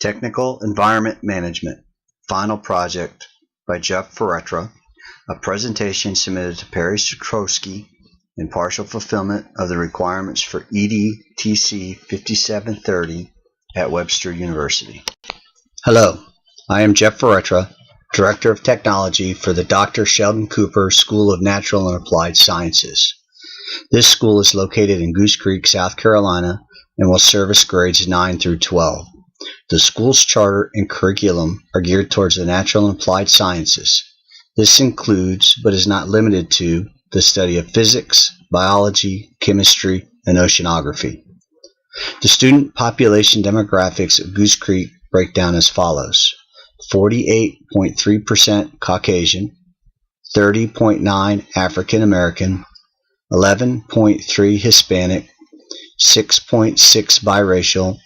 Technical Environment Management, Final Project by Jeff Ferretra, a presentation submitted to Perry Sikorski in partial fulfillment of the requirements for EDTC 5730 at Webster University. Hello, I am Jeff Ferretra, Director of Technology for the Dr. Sheldon Cooper School of Natural and Applied Sciences. This school is located in Goose Creek, South Carolina, and will service grades 9 through 12. The school's charter and curriculum are geared towards the natural and applied sciences. This includes, but is not limited to, the study of physics, biology, chemistry, and oceanography. The student population demographics of Goose Creek break down as follows: 48.3% Caucasian, 30.9% African American, 11.3% Hispanic, 6.6% biracial,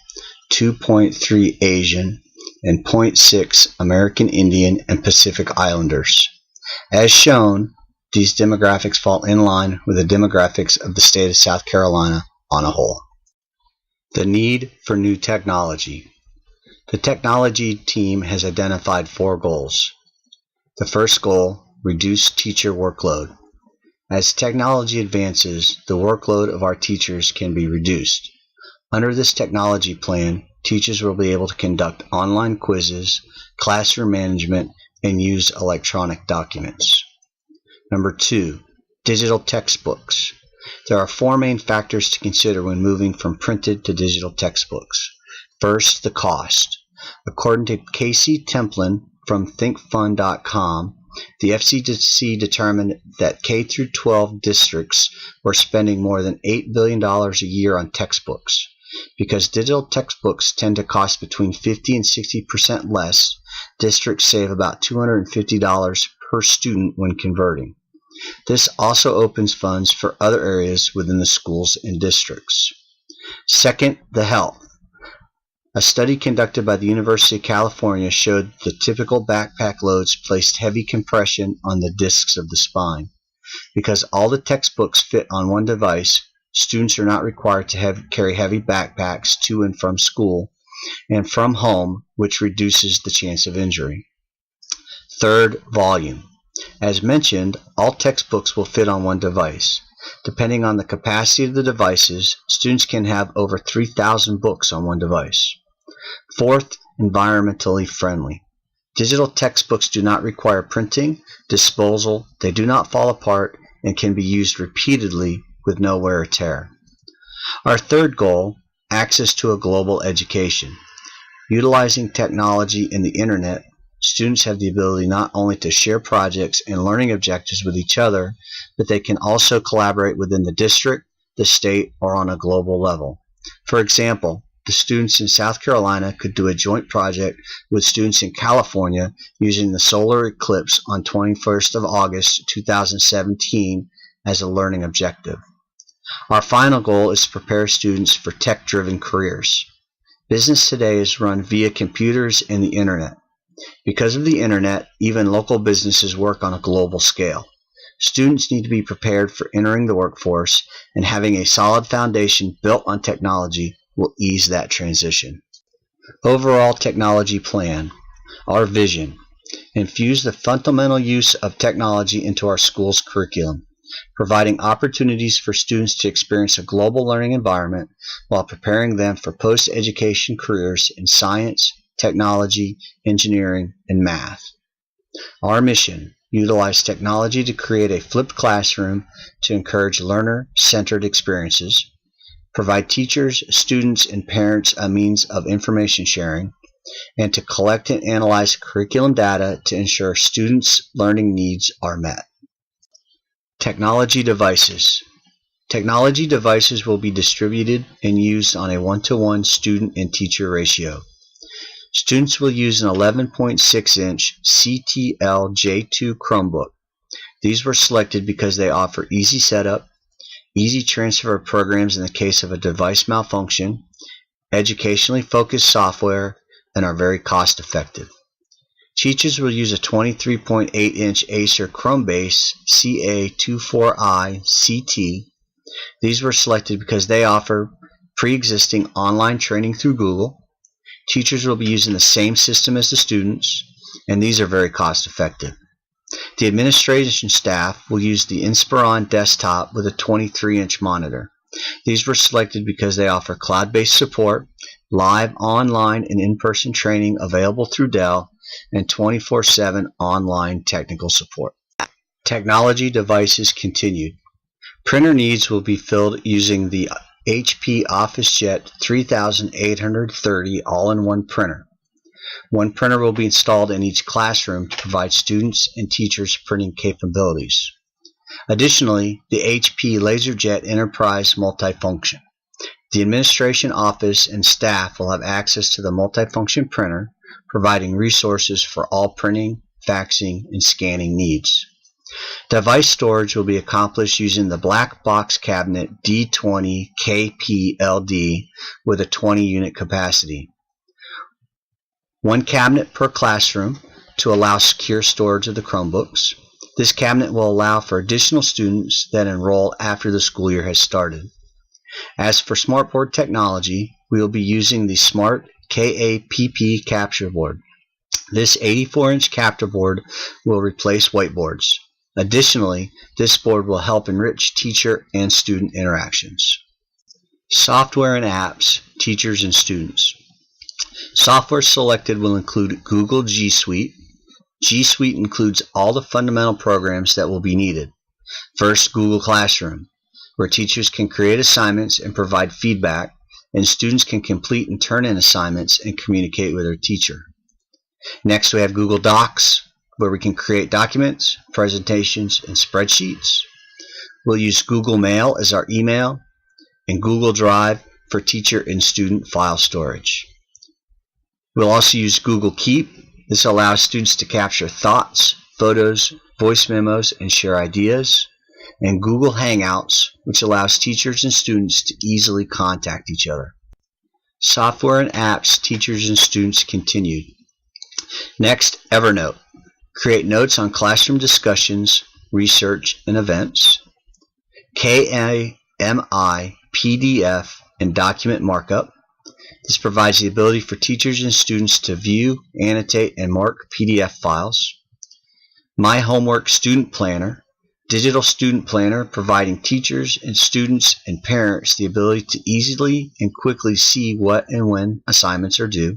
2.3% Asian, and 0.6% American Indian and Pacific Islanders. As shown, these demographics fall in line with the demographics of the state of South Carolina on a whole. The need for new technology. The technology team has identified 4 goals. The first goal, reduce teacher workload. As technology advances, the workload of our teachers can be reduced. Under this technology plan, teachers will be able to conduct online quizzes, classroom management, and use electronic documents. Number 2, digital textbooks. There are 4 main factors to consider when moving from printed to digital textbooks. First, the cost. According to Casey Templin from thinkfun.com, the FCDC determined that K-12 districts were spending more than $8 billion a year on textbooks. Because digital textbooks tend to cost between 50 and 60% less, districts save about $250 per student when converting. This also opens funds for other areas within the schools and districts. Second, the health. A study conducted by the University of California showed the typical backpack loads placed heavy compression on the discs of the spine. Because all the textbooks fit on one device, students are not required to carry heavy backpacks to and from school and from home, which reduces the chance of injury. Third, volume. As mentioned, all textbooks will fit on one device. Depending on the capacity of the devices, students can have over 3,000 books on one device. Fourth, environmentally friendly. Digital textbooks do not require printing, disposal, they do not fall apart, and can be used repeatedly with no wear or tear. Our third goal, access to a global education. Utilizing technology and the internet, students have the ability not only to share projects and learning objectives with each other, but they can also collaborate within the district, the state, or on a global level. For example, the students in South Carolina could do a joint project with students in California using the solar eclipse on 21st of August 2017 as a learning objective. Our final goal is to prepare students for tech-driven careers. Business today is run via computers and the internet. Because of the internet, even local businesses work on a global scale. Students need to be prepared for entering the workforce, and having a solid foundation built on technology will ease that transition. Overall technology plan. Our vision. Infuse the fundamental use of technology into our school's curriculum, providing opportunities for students to experience a global learning environment while preparing them for post-education careers in science, technology, engineering, and math. Our mission. Utilize technology to create a flipped classroom to encourage learner-centered experiences, provide teachers, students, and parents a means of information sharing, and to collect and analyze curriculum data to ensure students' learning needs are met. Technology devices. Technology devices will be distributed and used on a 1-to-1 student and teacher ratio. Students will use an 11.6-inch CTL J2 Chromebook. These were selected because they offer easy setup, easy transfer of programs in the case of a device malfunction, educationally focused software, and are very cost effective. Teachers will use a 23.8-inch Acer Chromebase CA24i CT. These were selected because they offer pre-existing online training through Google, Teachers will be using the same system as the students, and these are very cost effective. The administration staff will use the Inspiron desktop with a 23-inch monitor. These were selected because they offer cloud-based support, live, online, and in-person training available through Dell, and 24/7 online technical support. Technology devices continued. Printer needs will be filled using the HP OfficeJet 3830 all-in-one printer. One printer will be installed in each classroom to provide students and teachers printing capabilities. Additionally, the HP LaserJet Enterprise Multifunction. The administration office and staff will have access to the multifunction printer, providing resources for all printing, faxing, and scanning needs. Device storage will be accomplished using the black box cabinet D20 KPLD with a 20-unit capacity. One cabinet per classroom to allow secure storage of the Chromebooks. This cabinet will allow for additional students that enroll after the school year has started. As for smartboard technology, we will be using the Smart KAPP capture board. This 84-inch capture board will replace whiteboards. Additionally, this board will help enrich teacher and student interactions. Software and apps, teachers and students. Software selected will include Google G Suite. G Suite includes all the fundamental programs that will be needed. First, Google Classroom, where teachers can create assignments and provide feedback, and students can complete and turn in assignments and communicate with their teacher. Next, we have Google Docs, where we can create documents, presentations, and spreadsheets. We'll use Google Mail as our email, and Google Drive for teacher and student file storage. We'll also use Google Keep. This allows students to capture thoughts, photos, voice memos, and share ideas. And Google Hangouts, which allows teachers and students to easily contact each other. Software and apps, teachers and students continued. Next, Evernote. Create notes on classroom discussions, research, and events. KAMI, PDF, and document markup. This provides the ability for teachers and students to view, annotate, and mark PDF files. My Homework Student Planner. Digital student planner providing teachers and students and parents the ability to easily and quickly see what and when assignments are due.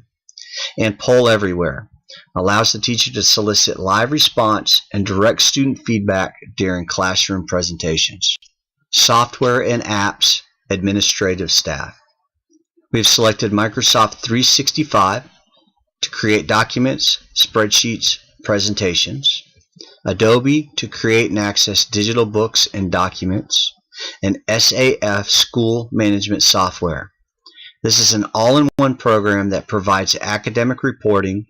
And Poll Everywhere allows the teacher to solicit live response and direct student feedback during classroom presentations. Software and apps, administrative staff. We have selected Microsoft 365 to create documents, spreadsheets, presentations. Adobe to create and access digital books and documents, and SAF School Management Software. This is an all-in-one program that provides academic reporting,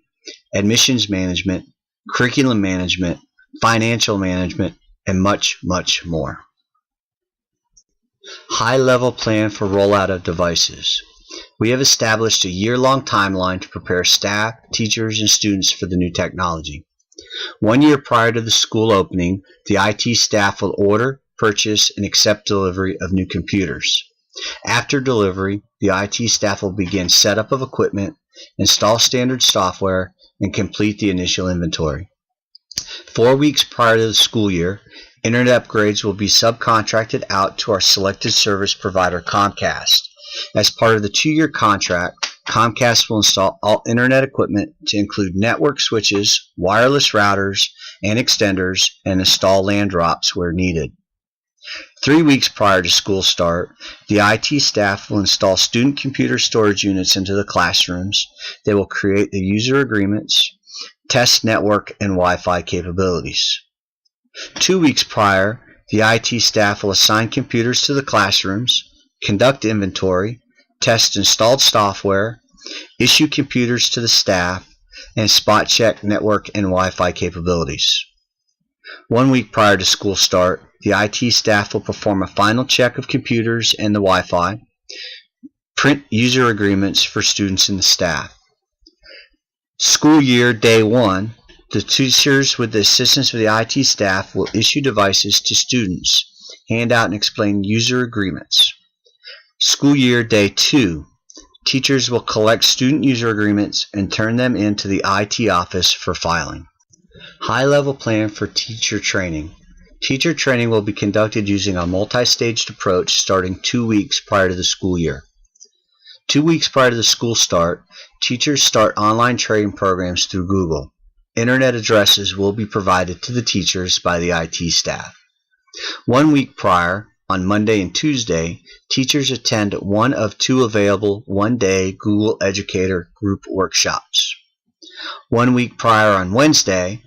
admissions management, curriculum management, financial management, and much, much more. High-level plan for rollout of devices. We have established a year-long timeline to prepare staff, teachers, and students for the new technology. 1 year prior to the school opening, the IT staff will order, purchase, and accept delivery of new computers. After delivery, the IT staff will begin setup of equipment, install standard software, and complete the initial inventory. 4 weeks prior to the school year, internet upgrades will be subcontracted out to our selected service provider, Comcast. As part of the 2-year contract, Comcast will install all internet equipment to include network switches, wireless routers, and extenders, and install land drops where needed. 3 weeks prior to school start, the IT staff will install student computer storage units into the classrooms. They will create the user agreements, test network and Wi-Fi capabilities. 2 weeks prior, the IT staff will assign computers to the classrooms, conduct inventory, test installed software, issue computers to the staff, and spot check network and Wi-Fi capabilities. 1 week prior to school start, the IT staff will perform a final check of computers and the Wi-Fi, print user agreements for students and the staff. School year day 1, the teachers with the assistance of the IT staff will issue devices to students, hand out and explain user agreements. School year day 2, Teachers will collect student user agreements and turn them into the IT office for filing. High-level plan for teacher training. Teacher training will be conducted using a multi-staged approach starting 2 weeks prior to the school year. 2 weeks prior to the school start, teachers start online training programs through Google. Internet addresses will be provided to the teachers by the IT staff. 1 week prior, on Monday and Tuesday, teachers attend one of 2 available one-day Google Educator group workshops. 1 week prior on Wednesday,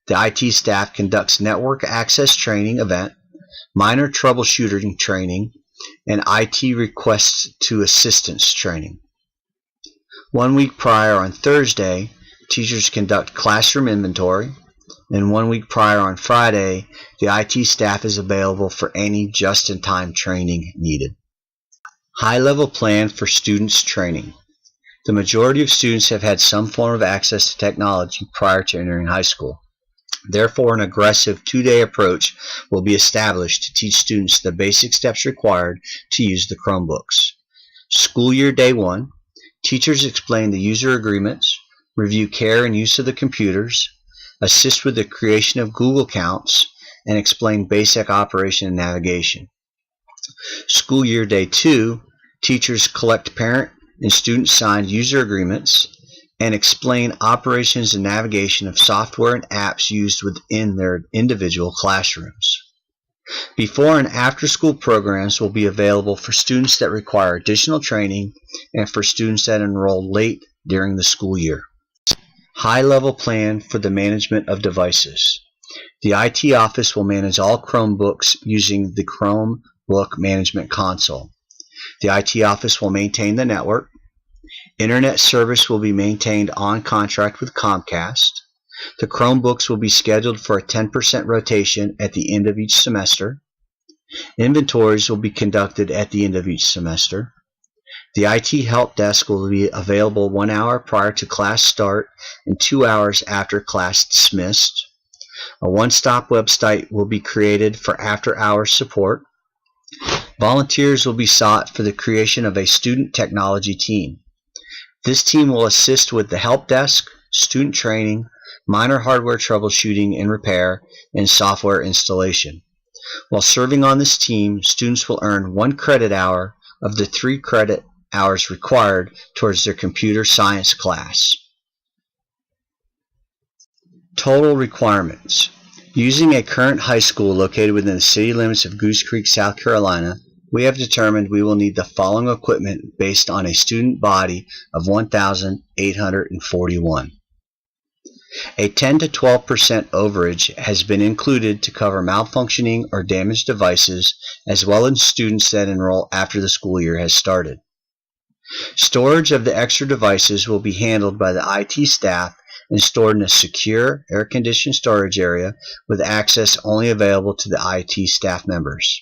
the IT staff conducts network access training event, minor troubleshooting training, and IT requests to assistance training. 1 week prior on Thursday, teachers conduct classroom inventory, and 1 week prior on Friday, the IT staff is available for any just-in-time training needed. High-level plan for students' training. The majority of students have had some form of access to technology prior to entering high school. Therefore, an aggressive 2-day approach will be established to teach students the basic steps required to use the Chromebooks. School year day 1, teachers explain the user agreements, review care and use of the computers, assist with the creation of Google accounts, and explain basic operation and navigation. School year day 2, teachers collect parent and student signed user agreements and explain operations and navigation of software and apps used within their individual classrooms. Before and after school programs will be available for students that require additional training and for students that enroll late during the school year. High-level plan for the management of devices. The IT office will manage all Chromebooks using the Chromebook Management Console. The IT office will maintain the network. Internet service will be maintained on contract with Comcast. The Chromebooks will be scheduled for a 10% rotation at the end of each semester. Inventories will be conducted at the end of each semester. The IT help desk will be available 1 hour prior to class start and 2 hours after class dismissed. A one-stop website will be created for after-hours support. Volunteers will be sought for the creation of a student technology team. This team will assist with the help desk, student training, minor hardware troubleshooting and repair, and software installation. While serving on this team, students will earn 1 credit hour of the 3 credit hours required towards their computer science class. Total requirements. Using a current high school located within the city limits of Goose Creek, South Carolina, we have determined we will need the following equipment based on a student body of 1,841. A 10 to 12% overage has been included to cover malfunctioning or damaged devices, as well as students that enroll after the school year has started. Storage of the extra devices will be handled by the IT staff and stored in a secure, air-conditioned storage area with access only available to the IT staff members.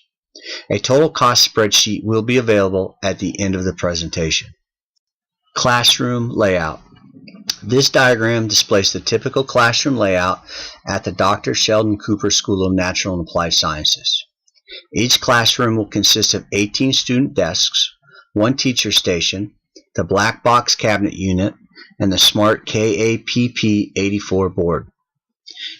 A total cost spreadsheet will be available at the end of the presentation. Classroom layout. This diagram displays the typical classroom layout at the Dr. Sheldon Cooper School of Natural and Applied Sciences. Each classroom will consist of 18 student desks, 1 teacher station, the black box cabinet unit, and the smart KAPP84 board.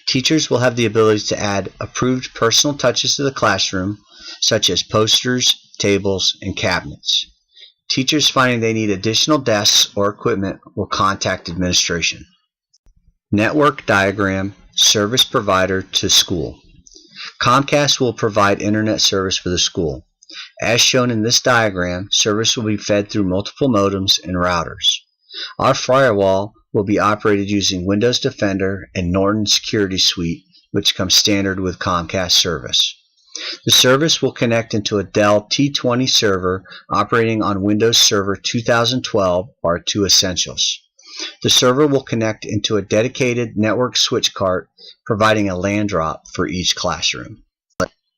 Teachers will have the ability to add approved personal touches to the classroom, such as posters, tables, and cabinets. Teachers finding they need additional desks or equipment will contact administration. Network diagram, service provider to school. Comcast will provide internet service for the school. As shown in this diagram, service will be fed through multiple modems and routers. Our firewall will be operated using Windows Defender and Norton Security Suite, which comes standard with Comcast service. The service will connect into a Dell T20 server operating on Windows Server 2012 R2 Essentials. The server will connect into a dedicated network switch cart, providing a LAN drop for each classroom.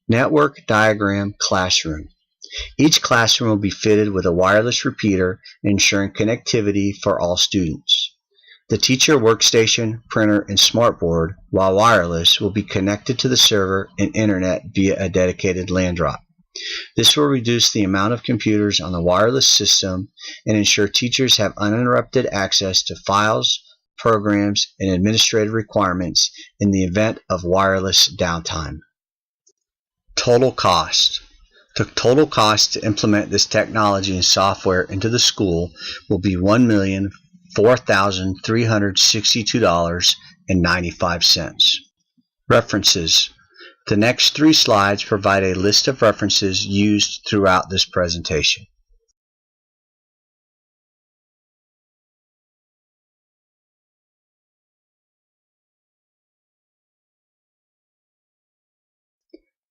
Network diagram classroom. Each classroom will be fitted with a wireless repeater, ensuring connectivity for all students. The teacher workstation, printer, and smartboard, while wireless, will be connected to the server and internet via a dedicated LAN drop. This will reduce the amount of computers on the wireless system and ensure teachers have uninterrupted access to files, programs, and administrative requirements in the event of wireless downtime. Total cost. The total cost to implement this technology and software into the school will be $1,004,362.95. References. The next 3 slides provide a list of references used throughout this presentation.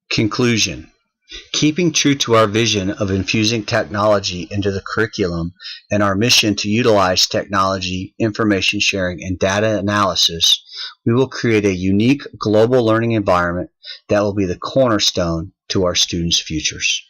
Conclusion. Keeping true to our vision of infusing technology into the curriculum and our mission to utilize technology, information sharing, and data analysis, we will create a unique global learning environment that will be the cornerstone to our students' futures.